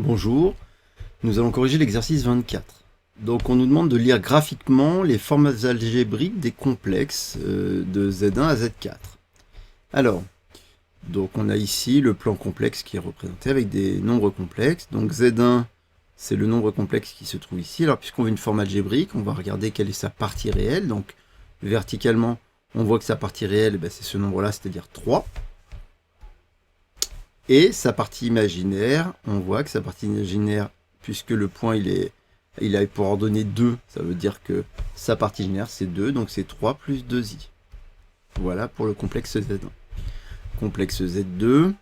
Bonjour, nous allons corriger l'exercice 24. Donc on nous demande de lire graphiquement les formes algébriques des complexes de Z1 à Z4. Alors, donc on a ici le plan complexe qui est représenté avec des nombres complexes. Donc Z1, c'est le nombre complexe qui se trouve ici. Alors puisqu'on veut une forme algébrique, on va regarder quelle est sa partie réelle. Donc verticalement, on voit que sa partie réelle, c'est ce nombre-là, c'est-à-dire 3. Et sa partie imaginaire, on voit que sa partie imaginaire, puisque le point il a pour ordonnée 2, ça veut dire que sa partie imaginaire c'est 2, donc c'est 3 plus 2i. Voilà pour le complexe Z1. Complexe Z2,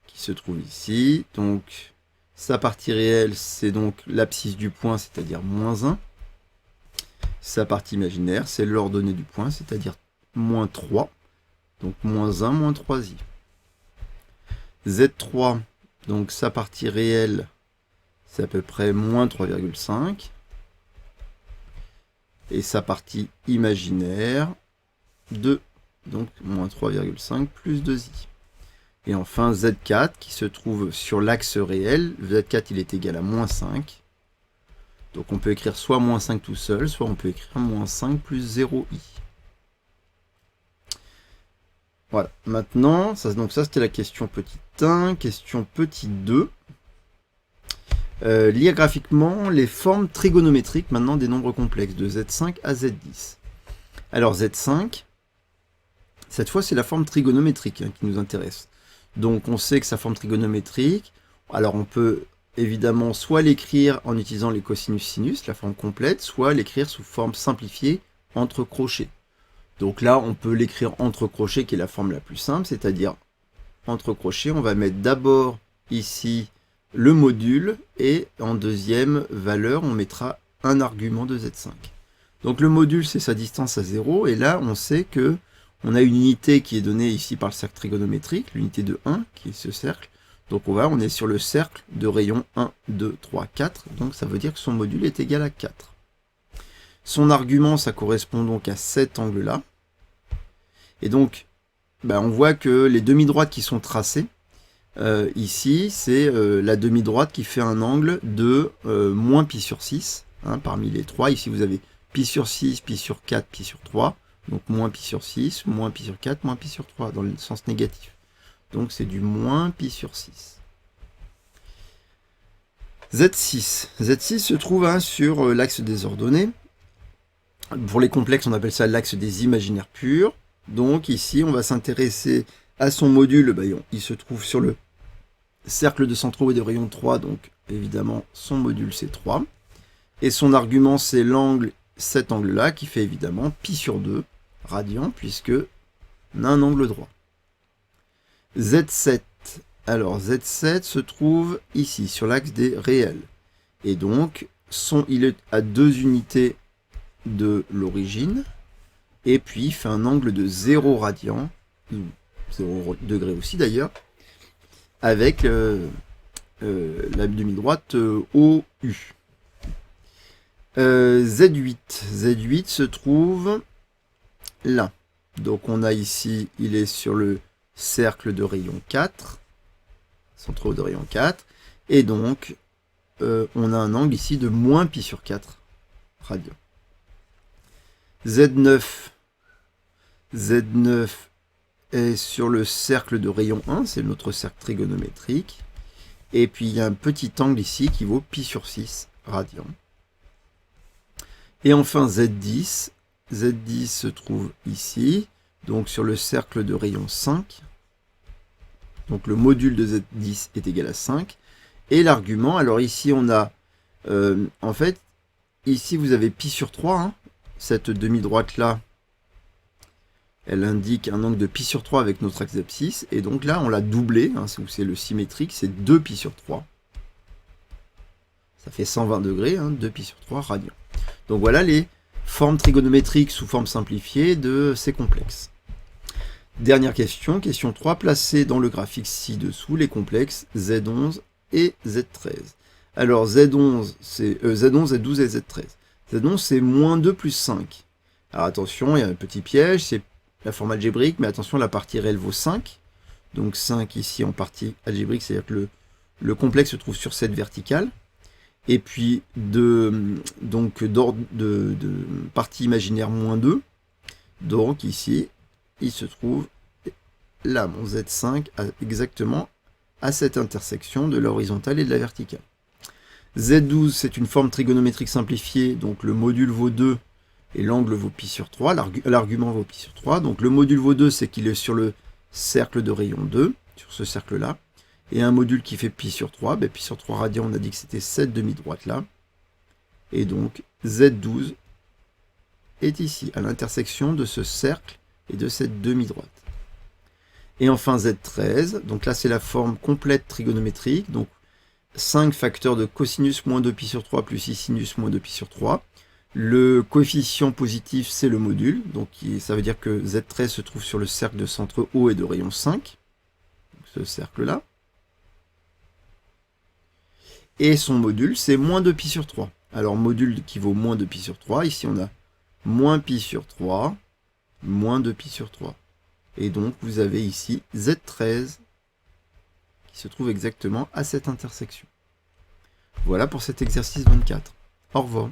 qui se trouve ici, donc sa partie réelle c'est donc l'abscisse du point, c'est-à-dire moins 1. Sa partie imaginaire c'est l'ordonnée du point, c'est-à-dire moins 3, donc moins 1, moins 3i. Z3, donc sa partie réelle, c'est à peu près moins 3,5. Et sa partie imaginaire, 2. Donc moins 3,5 plus 2i. Et enfin Z4 qui se trouve sur l'axe réel. Z4 il est égal à moins 5. Donc on peut écrire soit moins 5 tout seul, soit on peut écrire moins 5 plus 0i. Voilà, maintenant, ça c'était la question petit 1, question petit 2. Lire graphiquement les formes trigonométriques maintenant des nombres complexes de Z5 à Z10. Alors Z5, cette fois c'est la forme trigonométrique qui nous intéresse. Donc on sait que sa forme trigonométrique, alors on peut évidemment soit l'écrire en utilisant les cosinus-sinus, la forme complète, soit l'écrire sous forme simplifiée entre crochets. Donc là, on peut l'écrire entre crochets, qui est la forme la plus simple, c'est-à-dire entre crochets, on va mettre d'abord ici le module, et en deuxième valeur, on mettra un argument de Z5. Donc le module, c'est sa distance à 0, et là, on sait que on a une unité qui est donnée ici par le cercle trigonométrique, l'unité de 1, qui est ce cercle. Donc on est sur le cercle de rayon 1, 2, 3, 4, donc ça veut dire que son module est égal à 4. Son argument, ça correspond donc à cet angle-là. Et donc, on voit que les demi-droites qui sont tracées, ici, c'est la demi-droite qui fait un angle de moins pi sur 6, parmi les 3. Ici, vous avez pi sur 6, pi sur 4, pi sur 3. Donc, moins pi sur 6, moins pi sur 4, moins pi sur 3, dans le sens négatif. Donc, c'est du moins pi sur 6. Z6. Z6 se trouve sur l'axe des ordonnées. Pour les complexes, on appelle ça l'axe des imaginaires purs. Donc ici, on va s'intéresser à son module. Il se trouve sur le cercle de centraux et de rayon 3. Donc évidemment, son module, c'est 3. Et son argument, c'est l'angle, cet angle-là, qui fait évidemment pi sur 2 radians, puisque on a un angle droit. Z7. Alors Z7 se trouve ici, sur l'axe des réels. Et donc, il est à 2 unités de l'origine, et puis il fait un angle de 0 radian, 0 degré aussi d'ailleurs, avec la demi-droite OU. Z8 se trouve là. Donc on a ici, il est sur le cercle de rayon 4, centraux de rayon 4, et donc on a un angle ici de moins pi sur 4 radians. Z9 est sur le cercle de rayon 1, c'est notre cercle trigonométrique. Et puis il y a un petit angle ici qui vaut pi sur 6 radians. Et enfin Z10 se trouve ici, donc sur le cercle de rayon 5. Donc le module de Z10 est égal à 5. Et l'argument, alors ici on a, en fait, ici vous avez pi sur 3, cette demi-droite-là, elle indique un angle de pi sur 3 avec notre axe d'abscisse. Et donc là, on l'a doublé, c'est le symétrique, c'est 2 pi sur 3. Ça fait 120 degrés, 2 pi sur 3 radians. Donc voilà les formes trigonométriques sous forme simplifiée de ces complexes. Dernière question, question 3. Placez dans le graphique ci-dessous les complexes Z11 et Z13. Alors Z11, Z12 et Z13. Z11, c'est moins 2 plus 5. Alors attention, il y a un petit piège, c'est la forme algébrique, mais attention, la partie réelle vaut 5. Donc 5 ici en partie algébrique, c'est-à-dire que le complexe se trouve sur cette verticale. Et puis, donc d'ordre de partie imaginaire -2. Donc ici, il se trouve là, mon Z5, exactement à cette intersection de l'horizontale et de la verticale. Z12, c'est une forme trigonométrique simplifiée, donc le module vaut 2 et l'angle vaut pi sur 3, l'argument vaut pi sur 3. Donc le module vaut 2, c'est qu'il est sur le cercle de rayon 2, sur ce cercle-là. Et un module qui fait pi sur 3, pi sur 3 radians, on a dit que c'était cette demi-droite là. Et donc Z12 est ici, à l'intersection de ce cercle et de cette demi-droite. Et enfin Z13, donc là c'est la forme complète trigonométrique, donc 5 facteurs de cosinus moins 2 pi sur 3 plus 6 sinus moins 2 pi sur 3. Le coefficient positif c'est le module, donc ça veut dire que Z13 se trouve sur le cercle de centre haut et de rayon 5, donc ce cercle-là. Et son module c'est moins 2 pi sur 3. Alors module qui vaut moins 2 pi sur 3, ici on a moins pi sur 3, moins 2 pi sur 3. Et donc, vous avez ici Z13 qui se trouve exactement à cette intersection. Voilà pour cet exercice 24. Au revoir.